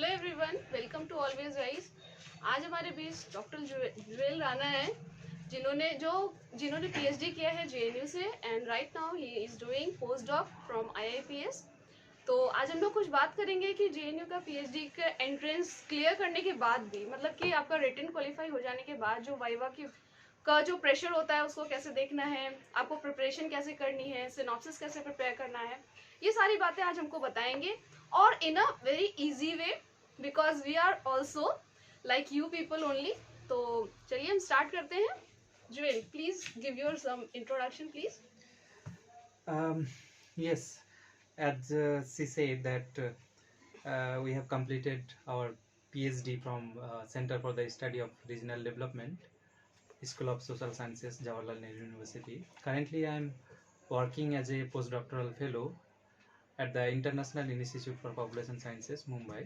Hello everyone, welcome to always rise. आज हमारे बीच doctor जुएल राणा है, जिन्होंने पीएचडी किया है जेएनयू से and right now he is doing post doc from IIPS. तो आज हम लोग कुछ बात करेंगे कि जेएनयू का पीएचडी का एंट्रेंस क्लियर करने के बाद भी, मतलब कि आपका रिटन क्वालिफाई हो जाने के बाद जो वाइवा की का जो प्रेशर होता है उसको कैसे देखना है, आपको प्रिपरेशन कैसे करनी है, सिनॉप्सिस कैसे प्रिपेयर करना है, ये सारी बातें आज हमको बताएंगे और in a very easy way, because we are also like you people only. तो चलिए हम स्टार्ट करते हैं। Juel, please give your some introduction please. Yes, as she said that we have completed our PhD from Center for the Study of Regional Development, School of Social Sciences, Jawaharlal Nehru University. Currently, I am working as a postdoctoral fellow at the International Institute for Population Sciences, Mumbai.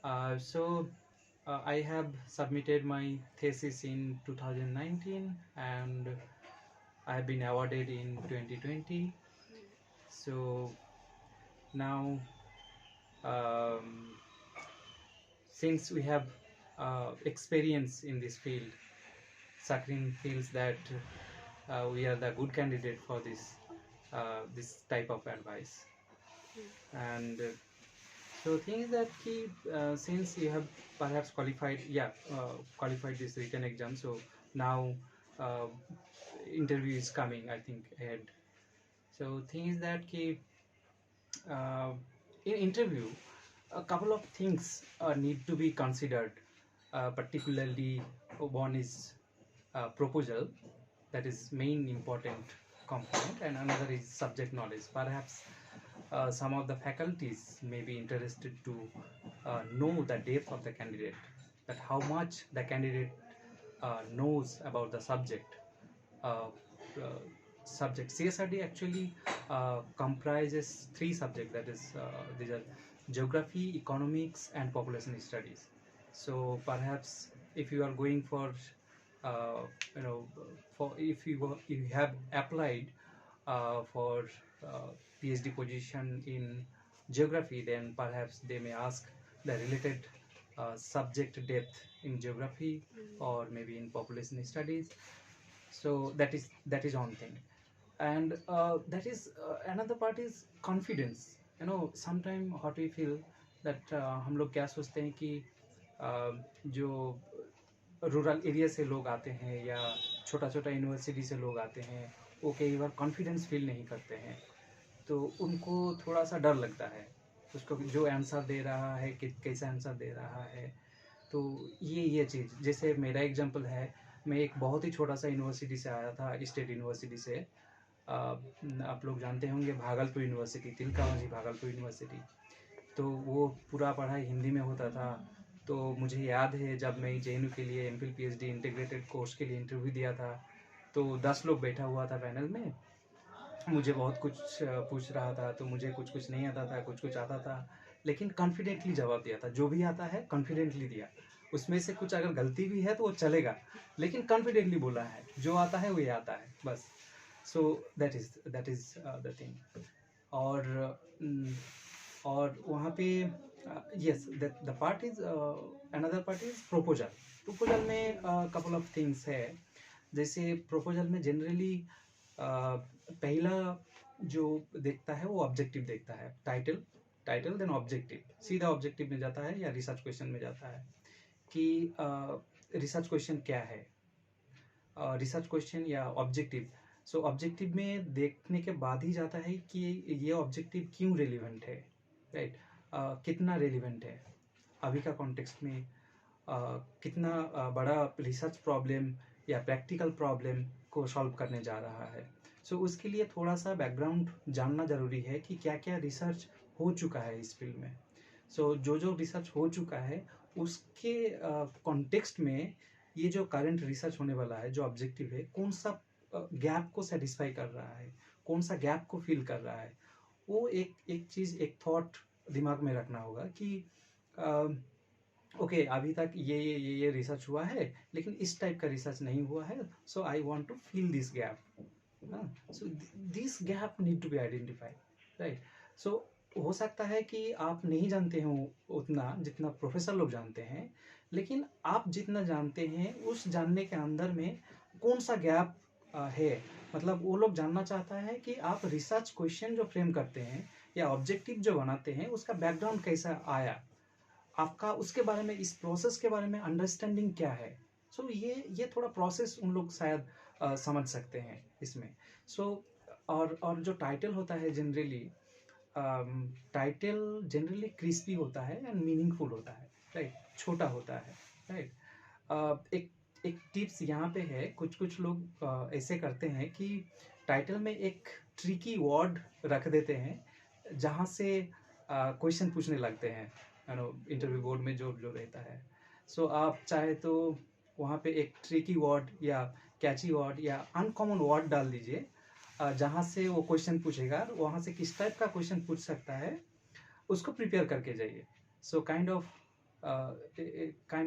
I have submitted my thesis in 2019 and I have been awarded in 2020. So now, since we have experience in this field, Sakrin feels that we are the good candidate for this type of advice. And so thing is that since you have perhaps qualified this written exam, so now uh, interview is coming, I think, ahead. So thing is that in interview a couple of things need to be considered, particularly one is proposal, that is main important component, and another is subject knowledge. Perhaps some of the faculties may be interested to know the depth of the candidate, that how much the candidate knows about the subject. uh, uh, CSRD actually comprises three subjects, that is these are geography, economics and population studies. So perhaps if you are going for uh, you know for if you have applied for PhD position in geography, then perhaps they may ask the related subject depth in geography or maybe in population studies. So that is one thing. And that is another part is confidence. Sometimes what we feel that हम लोग क्या सोचते हैं कि जो rural area से लोग आते हैं या छोटा छोटा यूनिवर्सिटी से लोग आते हैं, वो कई बार कॉन्फिडेंस फील नहीं करते हैं, तो उनको थोड़ा सा डर लगता है उसको जो आंसर दे रहा है कि कैसा आंसर दे रहा है। तो ये चीज़, जैसे मेरा एग्जांपल है, मैं एक बहुत ही छोटा सा यूनिवर्सिटी से आया था, स्टेट यूनिवर्सिटी से। आप लोग जानते होंगे भागलपुर यूनिवर्सिटी, तिलकामाझी भागलपुर यूनिवर्सिटी। तो वो पूरा पढ़ाई हिंदी में होता था। तो मुझे याद है जब मैं जेएनयू के लिए एमफिल पीएचडी इंटीग्रेटेड कोर्स के लिए इंटरव्यू दिया था, तो 10 लोग बैठा हुआ था पैनल में। मुझे बहुत कुछ पूछ रहा था, तो मुझे कुछ कुछ नहीं आता था, कुछ कुछ आता था, लेकिन कॉन्फिडेंटली जवाब दिया था। जो भी आता है कॉन्फिडेंटली दिया, उसमें से कुछ अगर गलती भी है तो वो चलेगा, लेकिन कॉन्फिडेंटली बोला है, जो आता है वो आता है बस। So that is the thing. और वहाँ पे yes, the part is another part is proposal में कपल ऑफ थिंग्स है। जैसे प्रपोजल में जनरली पहला जो देखता है वो ऑब्जेक्टिव देखता है, टाइटल देन ऑब्जेक्टिव, सीधा ऑब्जेक्टिव में जाता है या रिसर्च क्वेश्चन में जाता है कि रिसर्च क्वेश्चन क्या है, रिसर्च क्वेश्चन या ऑब्जेक्टिव। सो ऑब्जेक्टिव में देखने के बाद ही जाता है कि ये ऑब्जेक्टिव क्यों रेलिवेंट है, राइट? कितना रेलिवेंट है अभी का कॉन्टेक्स्ट में, कितना बड़ा रिसर्च प्रॉब्लम या प्रैक्टिकल प्रॉब्लम को सॉल्व करने जा रहा है। सो उसके लिए थोड़ा सा बैकग्राउंड जानना ज़रूरी है कि क्या क्या रिसर्च हो चुका है इस फील्ड में। सो जो रिसर्च हो चुका है उसके कॉन्टेक्स्ट में ये जो करंट रिसर्च होने वाला है, जो ऑब्जेक्टिव है, कौन सा गैप को सेटिस्फाई कर रहा है, कौन सा गैप को फिल कर रहा है, वो एक चीज़, एक थॉट दिमाग में रखना होगा कि ओके, अभी तक ये रिसर्च हुआ है, लेकिन इस टाइप का रिसर्च नहीं हुआ है। So I want to fill this gap. So this gap need to be identified, right? So हो सकता है कि आप नहीं जानते हो उतना जितना प्रोफेसर लोग जानते हैं, लेकिन आप जितना जानते हैं उस जानने के अंदर में कौन सा गैप है, मतलब वो लोग जानना चाहता है कि आप रिसर्च क्वेश्चन जो फ्रेम करते हैं या ऑब्जेक्टिव जो बनाते हैं उसका बैकग्राउंड कैसा आया, आपका उसके बारे में, इस प्रोसेस के बारे में अंडरस्टैंडिंग क्या है। सो ये थोड़ा प्रोसेस उन लोग शायद समझ सकते हैं इसमें। सो और जो टाइटल होता है जनरली, टाइटल जनरली क्रिस्पी होता है एंड मीनिंगफुल होता है, राइट, छोटा होता है, राइट। एक एक टिप्स यहाँ पे है, कुछ कुछ लोग ऐसे करते हैं कि टाइटल में एक ट्रिकी वर्ड रख देते हैं जहाँ से क्वेश्चन पूछने लगते हैं, इंटरव्यू बोर्ड में जो जो रहता है। सो आप चाहे तो वहाँ पे एक ट्रिकी वर्ड या कैची वर्ड या अनकॉमन वर्ड डाल दीजिए जहाँ से वो क्वेश्चन पूछेगा, वहाँ से किस टाइप का क्वेश्चन पूछ सकता है उसको प्रिपेयर करके जाइए। सो काइंड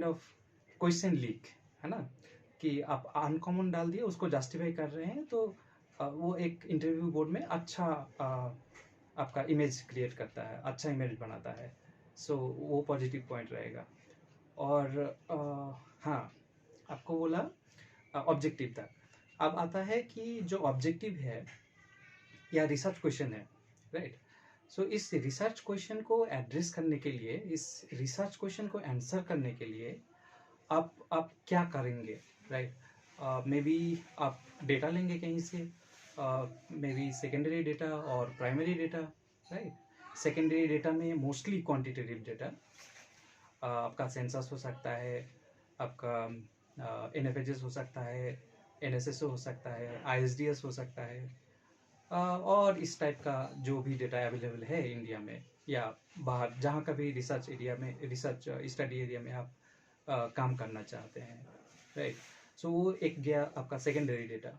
ऑफ क्वेश्चन लीक, है ना, कि आप अनकॉमन डाल दिए, उसको जस्टिफाई कर रहे हैं, तो वो एक इंटरव्यू बोर्ड में अच्छा आपका इमेज क्रिएट करता है, अच्छा इमेज बनाता है। सो वो पॉजिटिव पॉइंट रहेगा। और हाँ, आपको बोला ऑब्जेक्टिव तक। अब आता है कि जो ऑब्जेक्टिव है या रिसर्च क्वेश्चन है, राइट। सो इस रिसर्च क्वेश्चन को एड्रेस करने के लिए, इस रिसर्च क्वेश्चन को आंसर करने के लिए आप क्या करेंगे, राइट। मे बी आप डेटा लेंगे कहीं से, मे बी सेकेंडरी डेटा और primary data, right. Secondary data में मोस्टली क्वांटिटेटिव डेटा, आपका सेंसस हो सकता है, आपका NFHS हो सकता है, NSSO हो सकता है, ISDS हो सकता है, और इस टाइप का जो भी डेटा अवेलेबल है इंडिया में या बाहर, जहाँ का भी रिसर्च एरिया में, रिसर्च स्टडी एरिया में आप काम करना चाहते हैं, राइट। सो वो एक गया आपका सेकेंडरी डेटा।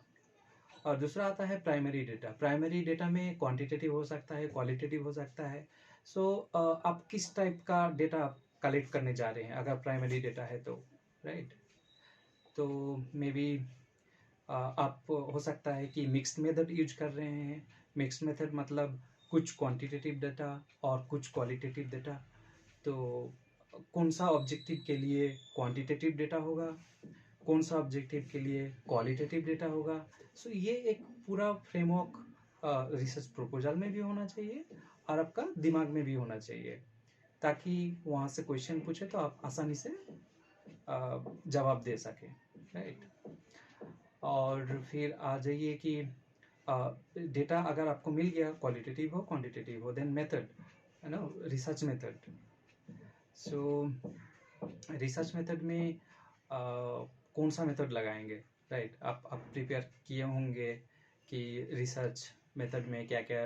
और दूसरा आता है प्राइमरी डेटा। प्राइमरी डेटा में क्वांटिटेटिव हो सकता है, क्वालिटेटिव हो सकता है। सो आप किस टाइप का डेटा आप कलेक्ट करने जा रहे हैं अगर प्राइमरी डेटा है तो, राइट। तो मे बी आप हो सकता है कि मिक्स्ड मेथड यूज कर रहे हैं। मिक्स्ड मेथड मतलब कुछ क्वांटिटेटिव डेटा और कुछ क्वालिटेटिव डेटा। तो कौन सा ऑब्जेक्टिव के लिए क्वांटिटेटिव डेटा होगा, कौन सा ऑब्जेक्टिव के लिए क्वालिटेटिव डेटा होगा। सो ये एक पूरा फ्रेमवर्क रिसर्च प्रपोजल में भी होना चाहिए और आपका दिमाग में भी होना चाहिए, ताकि वहाँ से क्वेश्चन पूछे तो आप आसानी से जवाब दे सकें, राइट। और फिर आ जाइए कि डेटा अगर आपको मिल गया, क्वालिटेटिव हो क्वांटिटेटिव हो, देन मेथड, है ना, रिसर्च मेथड। सो रिसर्च मेथड में कौन सा मेथड लगाएंगे, राइट। आप प्रिपेयर किए होंगे कि रिसर्च मेथड में क्या क्या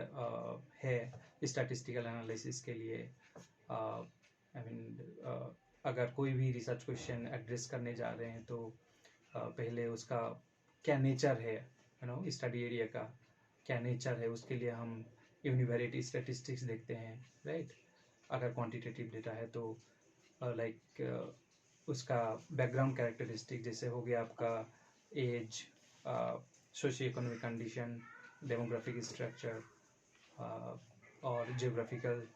है स्टैटिस्टिकल एनालिसिस के लिए। आई मीन अगर कोई भी रिसर्च क्वेश्चन एड्रेस करने जा रहे हैं तो पहले उसका क्या नेचर है, यू नो, स्टडी एरिया का क्या नेचर है, उसके लिए हम यूनिवेरिएट स्टैटिस्टिक्स देखते हैं, राइट। अगर क्वांटिटेटिव डेटा है तो लाइक उसका बैकग्राउंड कैरेक्टरिस्टिक, जैसे हो गया आपका age, socio economic condition, demographic structure, और geographical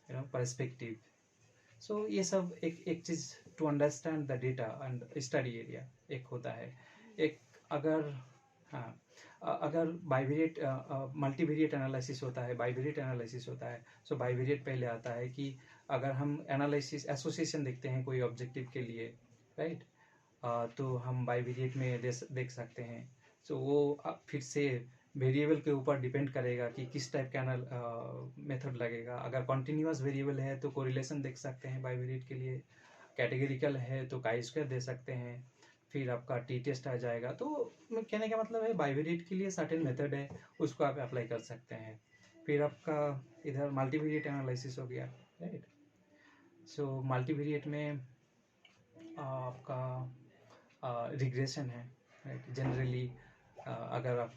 you know perspective. So ये सब एक चीज़ to understand the data and study area एक होता है। एक अगर हाँ, अगर बाइवेरिएट मल्टीवेरिएट एनालिसिस होता है, बाइवेरिएट एनालिसिस होता है। सो बाइवेरिएट पहले आता है कि अगर हम एनालिसिस एसोसिएशन देखते हैं कोई ऑब्जेक्टिव के लिए, राइट, तो हम बाइवेरिएट में देख सकते हैं। सो वो फिर से वेरिएबल के ऊपर डिपेंड करेगा कि किस टाइप का मेथड लगेगा। अगर कॉन्टिन्यूस वेरिएबल है तो कोरिलेशन देख सकते हैं बाइवेरिएट के लिए, कैटेगरिकल है तो काई स्क्वायर दे सकते हैं, फिर आपका टी टेस्ट आ जाएगा। तो कहने का मतलब है बाइवेरिएट के लिए सर्टेन मेथड है, उसको आप अप्लाई कर सकते हैं। फिर आपका इधर मल्टीवेरिएट एनालिसिस हो गया, राइट। सो मल्टीवेरिएट में आपका रिग्रेशन है, राइट। जनरली अगर आप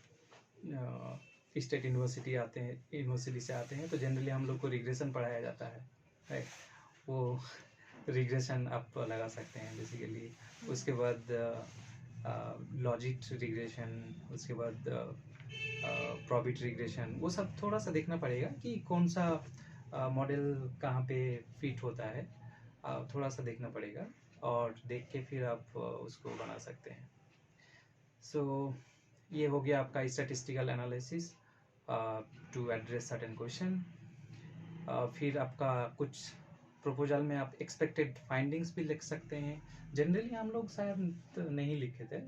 स्टेट यूनिवर्सिटी से आते हैं तो जनरली हम लोग को रिग्रेशन पढ़ाया जाता है, राइट। वो रिग्रेशन आप लगा सकते हैं बेसिकली। उसके बाद लॉजिक रिग्रेशन, उसके बाद प्रॉफिट रिग्रेशन, वो सब थोड़ा सा देखना पड़ेगा कि कौन सा मॉडल कहाँ पे फिट होता है, थोड़ा सा देखना पड़ेगा और देख के फिर आप उसको बना सकते हैं। सो ये हो गया आपका statistical analysis to address certain question. फिर आपका कुछ प्रपोजल में आप एक्सपेक्टेड फाइंडिंग्स भी लिख सकते हैं। जनरली हम लोग शायद तो नहीं लिखे थे।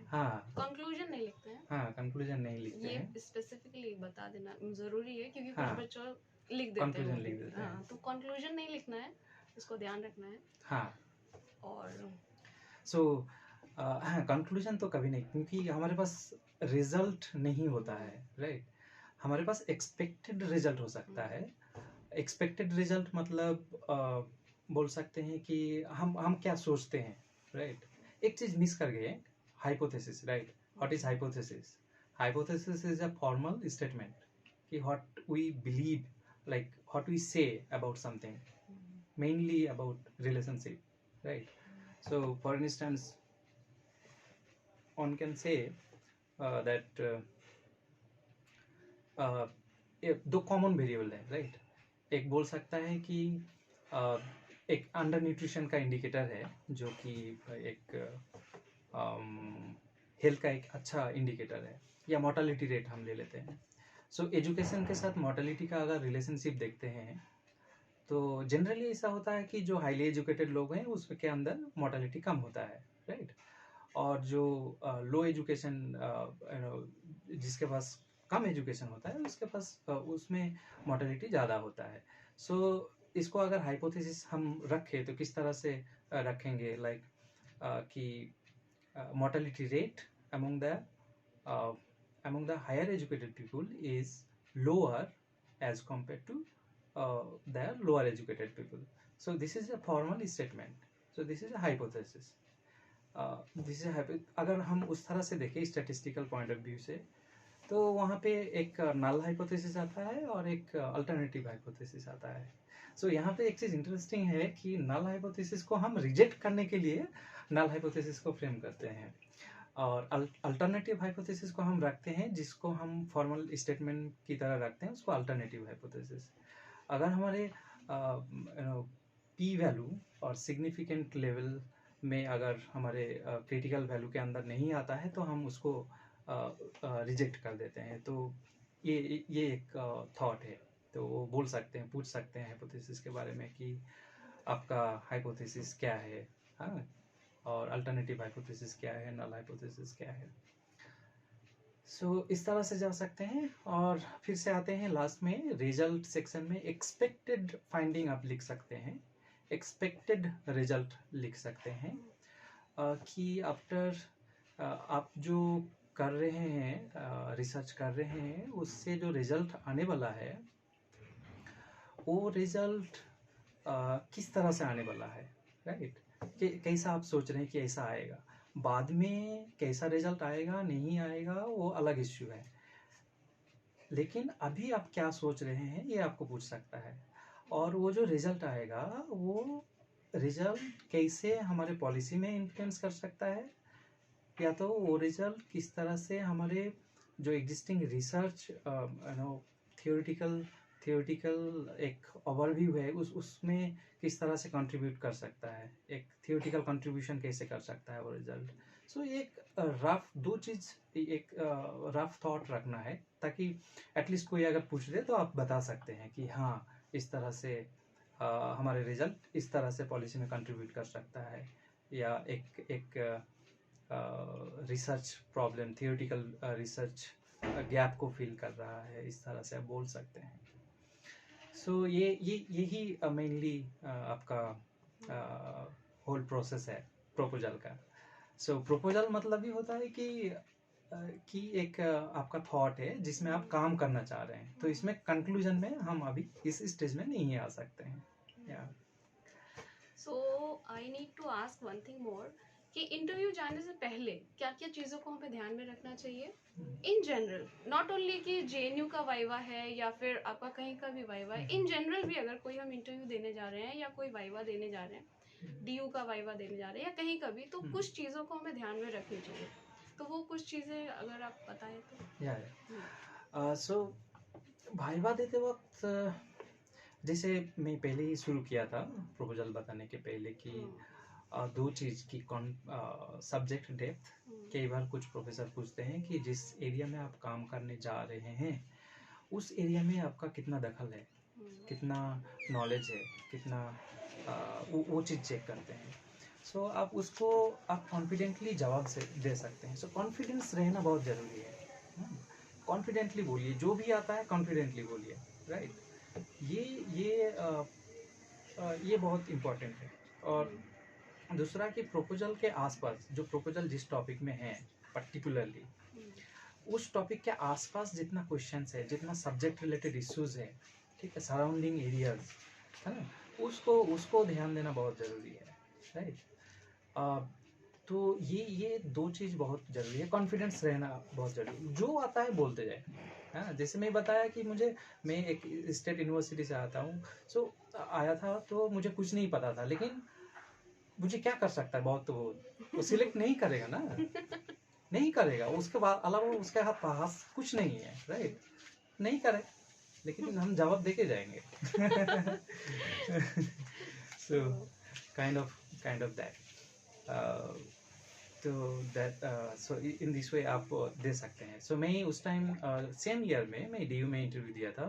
हाँ, कंक्लूजन नहीं लिखते हैं। हाँ, कंक्लूजन नहीं लिखते ये हैं। स्पेसिफिकली बता देना जरूरी है क्योंकि हाँ, कुछ बच्चों लिख देते कंक्लूजन हैं लिख देते हैं। हाँ, तो कंक्लूजन नहीं लिखना है, इसको ध्यान रखना है। हाँ, और सो हाँ, कंक्लूजन तो कभी नहीं, क्योंकि हमारे पास रिजल्ट नहीं होता है, राइट। हमारे पास एक्सपेक्टेड रिजल्ट हो सकता है। एक्सपेक्टेड रिजल्ट मतलब बोल सकते हैं कि हम क्या सोचते हैं, राइट। एक चीज मिस कर गए, hypothesis, right. What is hypothesis? Hypothesis is a formal statement कि what we believe, like what we say about something, mainly about relationship, right. So for instance, one can say that दो common variable है, right. एक बोल सकता है कि एक under nutrition का इंडिकेटर है, जो कि एक हेल्थ का एक अच्छा इंडिकेटर है, या मोर्टालिटी रेट हम ले लेते हैं। सो एजुकेशन के साथ मोर्टालिटी का अगर रिलेशनशिप देखते हैं तो जनरली ऐसा होता है कि जो हाईली एजुकेटेड लोग हैं उसके अंदर मोर्टालिटी कम होता है, राइट। और जो लो एजुकेशन, जिसके पास कम एजुकेशन होता है उसके पास उसमें मोर्टालिटी ज़्यादा होता है। सो इसको अगर हाइपोथेसिस हम रखें तो किस तरह से रखेंगे, लाइक कि mortality rate among the higher educated people is lower as compared to the lower educated people. So this is a formal statement. So this is a hypothesis. अगर हम उस तरह से देखें स्टैटिस्टिकल पॉइंट ऑफ व्यू से, तो वहाँ पे एक नल हाइपोथेसिस आता है और एक अल्टरनेटिव हाइपोथेसिस आता है। सो यहाँ पे एक चीज़ इंटरेस्टिंग है कि नल हाइपोथेसिस को हम रिजेक्ट करने के लिए नल हाइपोथेसिस को फ्रेम करते हैं, और अल्टरनेटिव हाइपोथेसिस को हम रखते हैं, जिसको हम फॉर्मल स्टेटमेंट की तरह रखते हैं, उसको अल्टरनेटिव हाइपोथेसिस। अगर हमारे पी वैल्यू और सिग्निफिकेंट लेवल में अगर हमारे क्रिटिकल वैल्यू के अंदर नहीं आता है तो हम उसको रिजेक्ट कर देते हैं। तो ये एक थॉट है। तो वो बोल सकते हैं, पूछ सकते हैं हाइपोथेसिस के बारे में कि आपका हाइपोथेसिस क्या है, हाँ, और अल्टरनेटिव हाइपोथेसिस क्या है, नल हाइपोथेसिस क्या है। सो इस तरह से जा सकते हैं। और फिर से आते हैं लास्ट में रिजल्ट सेक्शन में, एक्सपेक्टेड फाइंडिंग आप लिख सकते हैं, एक्सपेक्टेड रिजल्ट लिख सकते हैं कि आफ्टर आप जो कर रहे हैं, रिसर्च कर रहे हैं, उससे जो रिजल्ट आने वाला है वो रिजल्ट किस तरह से आने वाला है, राइट। कैसा आप सोच रहे हैं कि ऐसा आएगा, बाद में कैसा रिजल्ट आएगा नहीं आएगा वो अलग इश्यू है, लेकिन अभी आप क्या सोच रहे हैं ये आपको पूछ सकता है। और वो जो रिजल्ट आएगा वो रिजल्ट कैसे हमारे पॉलिसी में इन्फ्लुएंस कर सकता है, या तो वो रिजल्ट किस तरह से हमारे जो एग्जिस्टिंग रिसर्च थियोरिटिकल एक ओवरव्यू है उसमें किस तरह से कंट्रीब्यूट कर सकता है, एक थियोरिटिकल कंट्रीब्यूशन कैसे कर सकता है वो रिजल्ट। सो एक रफ दो चीज़, एक रफ थॉट रखना है, ताकि एटलीस्ट कोई अगर पूछ दे तो आप बता सकते हैं कि हाँ इस तरह से हमारे रिजल्ट इस तरह से पॉलिसी में कंट्रीब्यूट कर सकता है, या एक research problem, theoretical research gap को फिल कर रहा है, इस तरह से आप बोल सकते हैं। सो यही मेनली आपका होल प्रोसेस है प्रपोजल का। सो प्रपोजल मतलब ये होता है कि एक आपका थॉट है जिसमें आप काम करना चाह रहे हैं, तो इसमें कंक्लूजन में हम अभी इस स्टेज में नहीं आ सकते हैं। या so I need to ask one thing more कि इंटरव्यू जाने से पहले क्या क्या चीज़ों को हमें ध्यान में रखना चाहिए इन जनरल, नॉट ओनली कि जेएनयू का वाइवा है या फिर आपका कहीं का भी वाइवा है, इन जनरल भी अगर कोई हम इंटरव्यू देने जा रहे हैं या कोई वाइवा देने जा रहे हैं, डीयू का वाइवा देने जा रहे हैं या कहीं का भी, तो कुछ चीज़ों को हमें ध्यान में रखनी चाहिए। तो वो कुछ चीज़ें अगर आप बताएं तो। या सो भाइवा देते वक्त जैसे मैं पहले ही शुरू किया था प्रपोजल बताने के पहले कि दो चीज़ की सब्जेक्ट डेप्थ। कई बार कुछ प्रोफेसर पूछते हैं कि जिस एरिया में आप काम करने जा रहे हैं उस एरिया में आपका कितना दखल है, कितना नॉलेज है, कितना वो चीज़ चेक करते हैं। सो आप उसको आप कॉन्फिडेंटली जवाब से दे सकते हैं। सो कॉन्फिडेंस रहना बहुत ज़रूरी है। कॉन्फिडेंटली बोलिए, जो भी आता है कॉन्फिडेंटली बोलिए, राइट। ये बहुत इम्पोर्टेंट है। और दूसरा कि प्रपोजल के आसपास जो प्रपोजल जिस टॉपिक में है पर्टिकुलरली उस टॉपिक के आसपास जितना क्वेश्चंस है, जितना सब्जेक्ट रिलेटेड इश्यूज है, ठीक है, सराउंडिंग एरियाज है ना, उसको ध्यान देना बहुत ज़रूरी है, राइट। तो ये दो चीज़ बहुत ज़रूरी है। कॉन्फिडेंस रहना बहुत ज़रूरी है। जो आता है बोलते जाए, है ना। जैसे मैं बताया कि मैं एक स्टेट यूनिवर्सिटी से आता हूँ। सो आया था तो मुझे कुछ नहीं पता था, लेकिन मुझे क्या कर सकता है, बहुत तो वो सिलेक्ट नहीं करेगा ना, नहीं करेगा। उसके बाद अलावा उसके पास कुछ नहीं है, राइट। नहीं करे, लेकिन हम जवाब देके जाएंगे। So kind of that. तो that so in this way आप दे सकते हैं। सो मैं उस टाइम सेम ईयर में मैं DU में इंटरव्यू दिया था।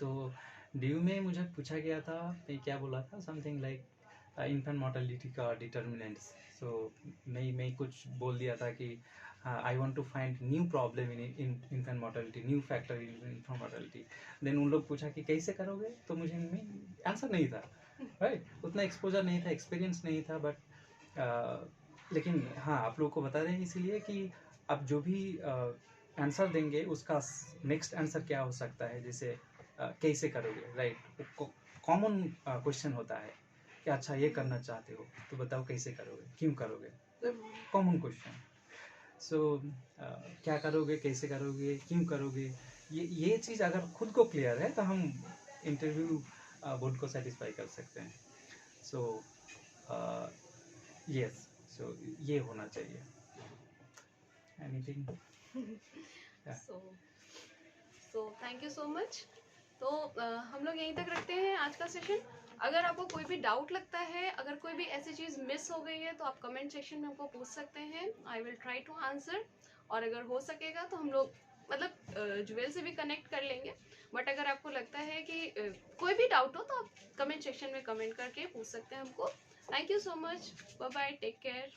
तो DU में मुझे पूछा गया था, मैं क्या बोला था, समथिंग लाइक इन्फेंट मोर्टेलिटी का डिटर्मिनेंट्स। सो मैं कुछ बोल दिया था कि I want to find new problem in infant mortality, new factor in infant mortality. Then उन लोग पूछा कि कैसे करोगे, तो मुझे आंसर नहीं था, राइट। उतना एक्सपोजर नहीं था, एक्सपीरियंस नहीं था। बट लेकिन हाँ, आप लोगों को बता रहे हैं इसीलिए कि आप जो भी आंसर देंगे उसका नेक्स्ट आंसर क्या हो सकता है, जैसे कैसे करोगे, राइट। कॉमन क्वेश्चन होता है कि अच्छा ये करना चाहते हो तो बताओ कैसे करोगे, क्यों करोगे, कॉमन क्वेश्चन। सो क्या करोगे, कैसे करोगे, क्यों करोगे, ये चीज़ अगर खुद को क्लियर है तो हम इंटरव्यू बोर्ड को सेटिस्फाई कर सकते हैं। सो यस, सो ये होना चाहिए। Anything? So thank you so much. तो हम लोग यहीं तक रखते हैं आज का सेशन। अगर आपको कोई भी डाउट लगता है, अगर कोई भी ऐसी चीज़ मिस हो गई है तो आप कमेंट सेक्शन में हमको पूछ सकते हैं। I will try to answer. और अगर हो सकेगा तो हम लोग मतलब ज्वेल से भी कनेक्ट कर लेंगे। बट अगर आपको लगता है कि कोई भी डाउट हो तो आप कमेंट सेक्शन में कमेंट करके पूछ सकते हैं हमको। Thank you so much. Bye bye, take care.